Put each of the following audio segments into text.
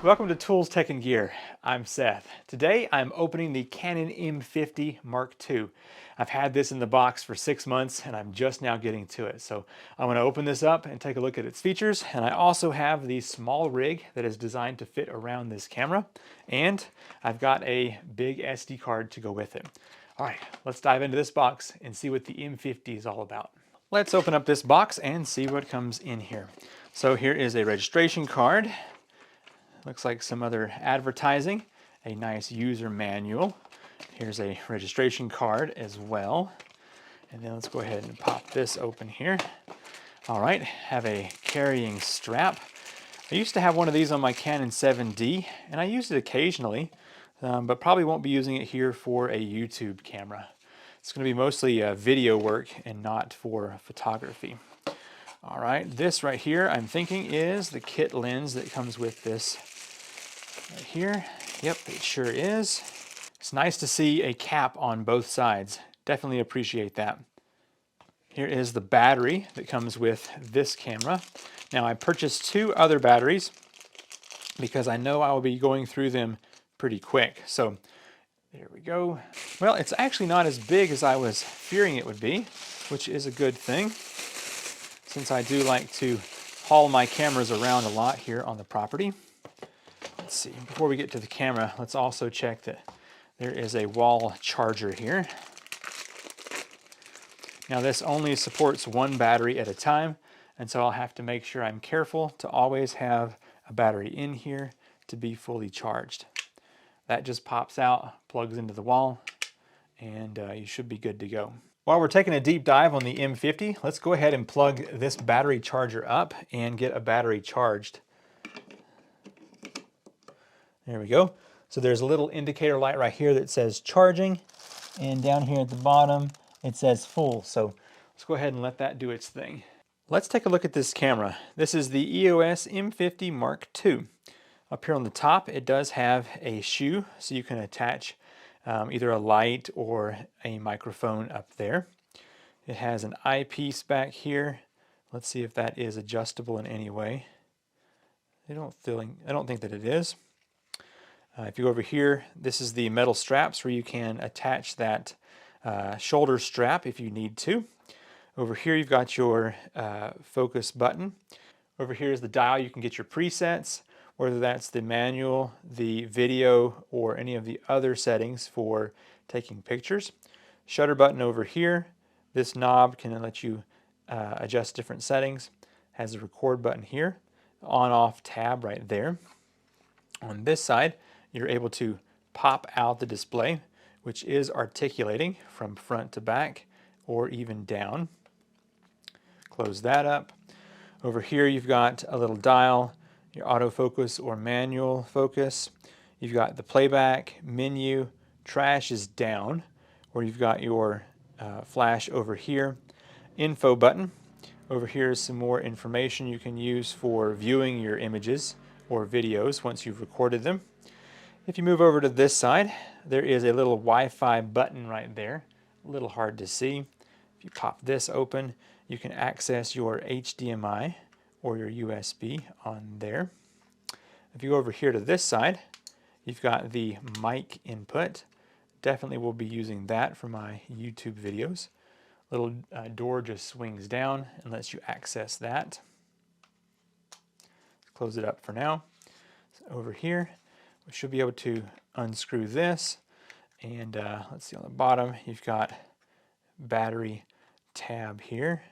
Welcome to Tools, Tech, and Gear. I'm Seth. Today I'm opening the Canon M50 Mark II. I've had this in the box for 6 months and I'm just now getting to it. So I'm going to open this up and take a look at its features. And I also have the small rig that is designed to fit around this camera. And I've got a big SD card to go with it. All right, let's dive into this box and see what the M50 is all about. Let's open up this box and see what comes in here. So here is a registration card. Looks like some other advertising, a nice user manual. Here's a registration card as well. And then let's go ahead and pop this open here. All right, have a carrying strap. I used to have one of these on my Canon 7D, and I used it occasionally, but probably won't be using it here for a YouTube camera. It's going to be mostly video work and not for photography. All right, this right here I'm thinking is the kit lens that comes with this right here. Yep, it sure is. It's nice to see a cap on both sides. Definitely appreciate that. Here is the battery that comes with this camera. Now I purchased 2 other batteries because I know I will be going through them pretty quick. So there we go. Well, it's actually not as big as I was fearing it would be, which is a good thing, since I do like to haul my cameras around a lot here on the property. Let's see, before we get to the camera, let's also check that there is a wall charger here. Now this only supports 1 battery at a time, and so I'll have to make sure I'm careful to always have a battery in here to be fully charged. That just pops out, plugs into the wall, and you should be good to go. While we're taking a deep dive on the M50, let's go ahead and plug this battery charger up and get a battery charged. There we go. So there's a little indicator light right here that says charging, and down here at the bottom it says full. So let's go ahead and let that do its thing. Let's take a look at this camera. This is the EOS M50 Mark II. Up here on the top it does have a shoe, so you can attach either a light or a microphone up there. It has an eyepiece back here. Let's see if that is adjustable in any way. I don't think that it is. If you go over here, this is the metal straps where you can attach that shoulder strap if you need to. Over here you've got your focus button. Over here is the dial. You can get your presets, whether that's the manual, the video, or any of the other settings for taking pictures. Shutter button over here. This knob can let you adjust different settings. Has a record button here. On-off tab right there. On this side, you're able to pop out the display, which is articulating from front to back or even down. Close that up. Over here you've got a little dial, your autofocus or manual focus. You've got the playback menu. Trash is down, where you've got your flash over here. Info button. Over here is some more information you can use for viewing your images or videos once you've recorded them. If you move over to this side, there is a little Wi-Fi button right there. A little hard to see. If you pop this open, you can access your HDMI or your USB on there. If you go over here to this side, you've got the mic input. Definitely will be using that for my YouTube videos. Little door just swings down and lets you access that. Close it up for now. So over here, we should be able to unscrew this, and let's see, on the bottom you've got battery tab here.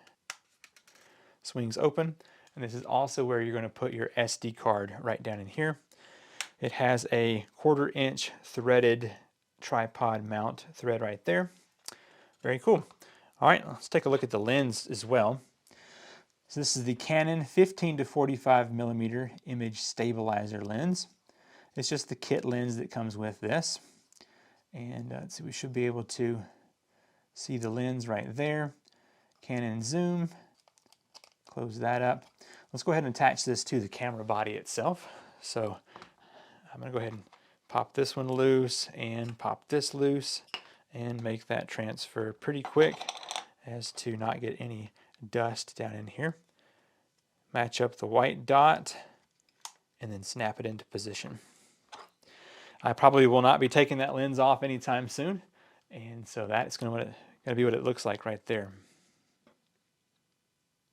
Swings open, and this is also where you're going to put your SD card right down in here. It has a 1/4 inch threaded tripod mount thread right there. Very cool. All right, let's take a look at the lens as well. So this is the Canon 15 to 45 millimeter image stabilizer lens. It's just the kit lens that comes with this. And let's see, we should be able to see the lens right there. Canon zoom. Close that up. Let's go ahead and attach this to the camera body itself. So I'm going to go ahead and pop this one loose and pop this loose and make that transfer pretty quick as to not get any dust down in here. Match up the white dot and then snap it into position. I probably will not be taking that lens off anytime soon, and so that's going to be what it looks like right there.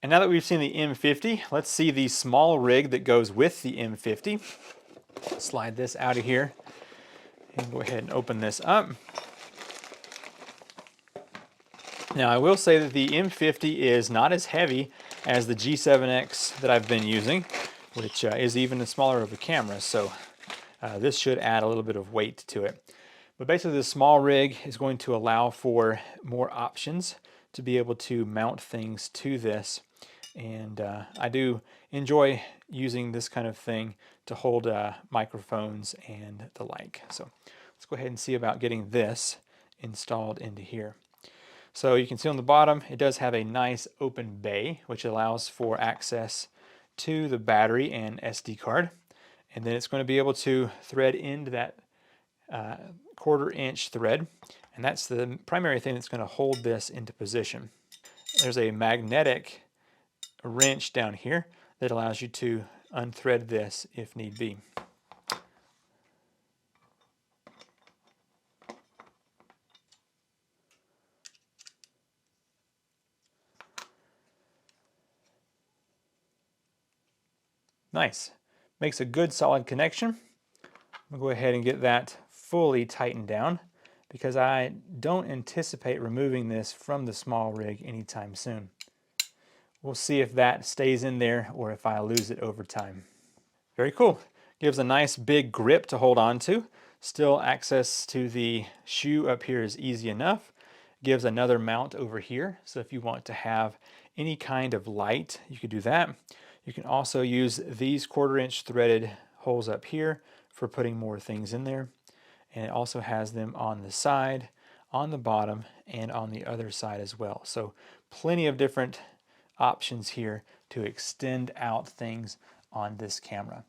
And now that we've seen the M50, let's see the small rig that goes with the M50. Slide this out of here and go ahead and open this up. Now I will say that the M50 is not as heavy as the G7X that I've been using, which is even smaller of a camera, so this should add a little bit of weight to it. But basically the small rig is going to allow for more options to be able to mount things to this. And I do enjoy using this kind of thing to hold microphones and the like. So let's go ahead and see about getting this installed into here. So you can see on the bottom, it does have a nice open bay, which allows for access to the battery and SD card. And then it's going to be able to thread into that 1/4 inch thread. And that's the primary thing that's going to hold this into position. There's a magnetic wrench down here that allows you to unthread this if need be. Nice. Makes a good solid connection. I'm going to go ahead and get that fully tightened down because I don't anticipate removing this from the small rig anytime soon. We'll see if that stays in there or if I lose it over time. Very cool. Gives a nice big grip to hold on to. Still access to the shoe up here is easy enough. Gives another mount over here. So if you want to have any kind of light, you could do that. You can also use these 1/4 inch threaded holes up here for putting more things in there. And it also has them on the side, on the bottom, and on the other side as well. So plenty of different options here to extend out things on this camera.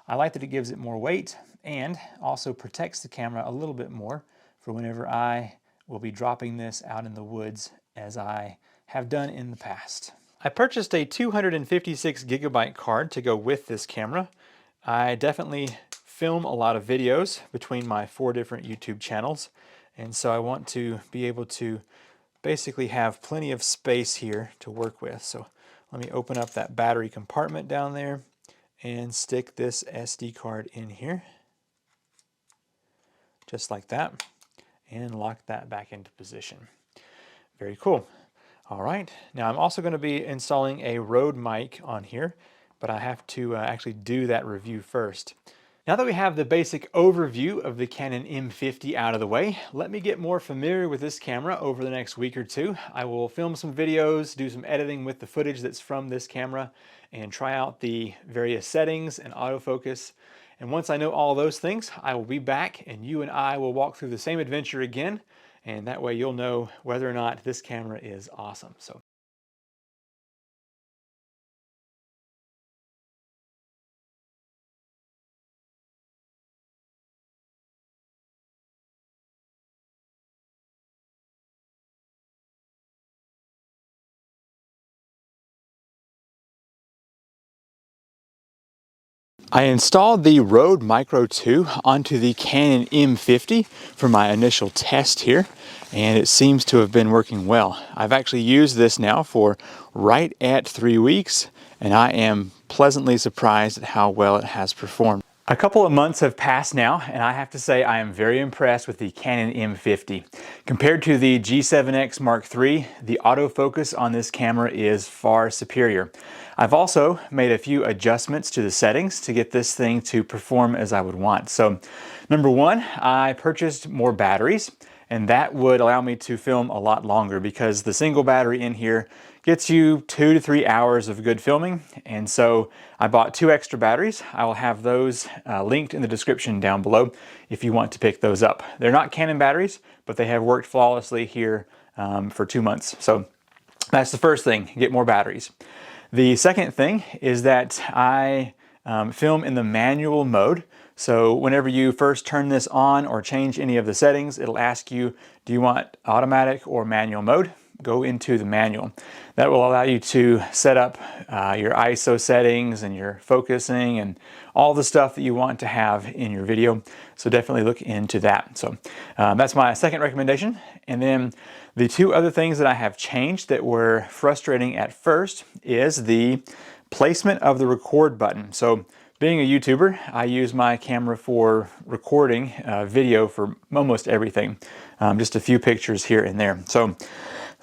I like that it gives it more weight and also protects the camera a little bit more for whenever I will be dropping this out in the woods as I have done in the past. I purchased a 256 gigabyte card to go with this camera. I definitely film a lot of videos between my 4 different YouTube channels, and so I want to be able to basically have plenty of space here to work with. So let me open up that battery compartment down there and stick this SD card in here, just like that, and lock that back into position. Very cool. All right, now I'm also going to be installing a Rode mic on here, but I have to actually do that review first. Now that we have the basic overview of the Canon M50 out of the way, let me get more familiar with this camera over the next week or two. I will film some videos, do some editing with the footage that's from this camera, and try out the various settings and autofocus. And once I know all those things, I will be back and you and I will walk through the same adventure again, and that way you'll know whether or not this camera is awesome. So I installed the Rode Micro 2 onto the Canon M50 for my initial test here, and it seems to have been working well. I've actually used this now for right at 3 weeks, and I am pleasantly surprised at how well it has performed. A couple of months have passed now, and I have to say I am very impressed with the Canon M50. Compared to the G7X Mark III, the autofocus on this camera is far superior. I've also made a few adjustments to the settings to get this thing to perform as I would want. So, number one, I purchased more batteries, and that would allow me to film a lot longer because the single battery in here gets you 2 to 3 hours of good filming, and so I bought 2 extra batteries. I will have those linked in the description down below if you want to pick those up. They're not Canon batteries, but they have worked flawlessly here for 2 months. So that's the first thing, get more batteries. The second thing is that I film in the manual mode. So whenever you first turn this on or change any of the settings, it'll ask you, do you want automatic or manual mode? go into the manual. That will allow you to set up your ISO settings and your focusing and all the stuff that you want to have in your video. So definitely look into that. So that's my second recommendation. And then the two other things that I have changed that were frustrating at first is the placement of the record button. So being a YouTuber, I use my camera for recording video for almost everything. Just a few pictures here and there. So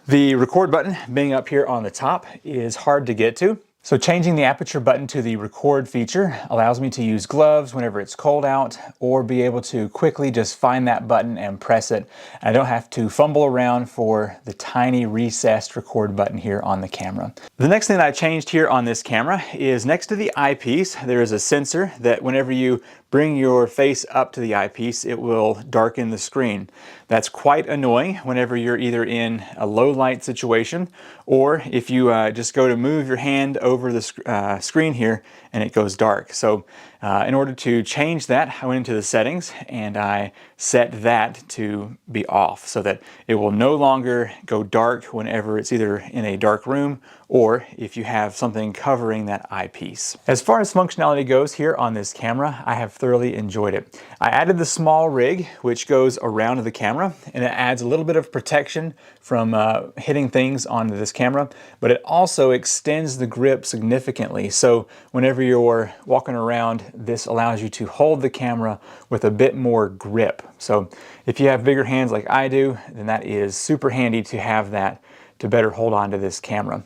the record button being up here on the top is hard to get to. So changing the aperture button to the record feature allows me to use gloves whenever it's cold out, or be able to quickly just find that button and press it. I don't have to fumble around for the tiny recessed record button here on the camera. The next thing that I changed here on this camera is next to the eyepiece, there is a sensor that whenever you bring your face up to the eyepiece, it will darken the screen. That's quite annoying whenever you're either in a low light situation, or if you just go to move your hand over the screen here and it goes dark. So in order to change that, I went into the settings and I set that to be off so that it will no longer go dark whenever it's either in a dark room or if you have something covering that eyepiece. As far as functionality goes here on this camera, I have thoroughly enjoyed it. I added the small rig, which goes around the camera, and it adds a little bit of protection from hitting things onto this camera, but it also extends the grip significantly. So whenever you're walking around, this allows you to hold the camera with a bit more grip. So if you have bigger hands like I do, then that is super handy to have that to better hold on to this camera.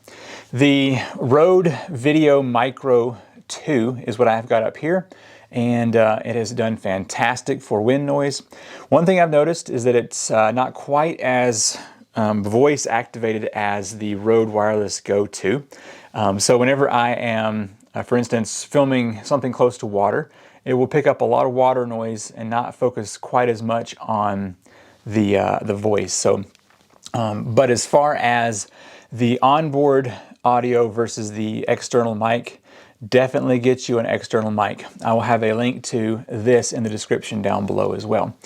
The Rode Video Micro 2 is what I've got up here, and it has done fantastic for wind noise. One thing I've noticed is that it's not quite as voice activated as the Rode Wireless Go 2. So whenever I am, for instance, filming something close to water, it will pick up a lot of water noise and not focus quite as much on the voice. So, but as far as the onboard audio versus the external mic, definitely get you an external mic. I will have a link to this in the description down below as well.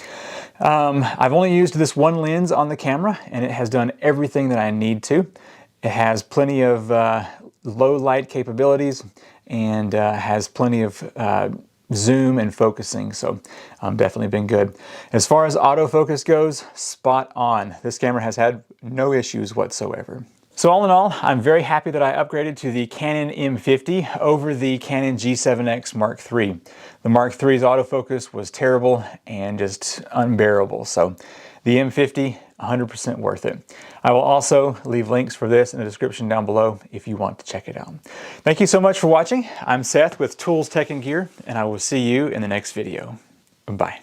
I've only used this one lens on the camera and it has done everything that I need to. It has plenty of low light capabilities and has plenty of zoom and focusing, so definitely been good. As far as autofocus goes, spot on. This camera has had no issues whatsoever. So all in all, I'm very happy that I upgraded to the Canon M50 over the Canon G7X Mark III. The Mark III's autofocus was terrible and just unbearable, so the M50, 100% worth it. I will also leave links for this in the description down below if you want to check it out. Thank you so much for watching. I'm Seth with Tools, Tech, and Gear, and I will see you in the next video. Bye.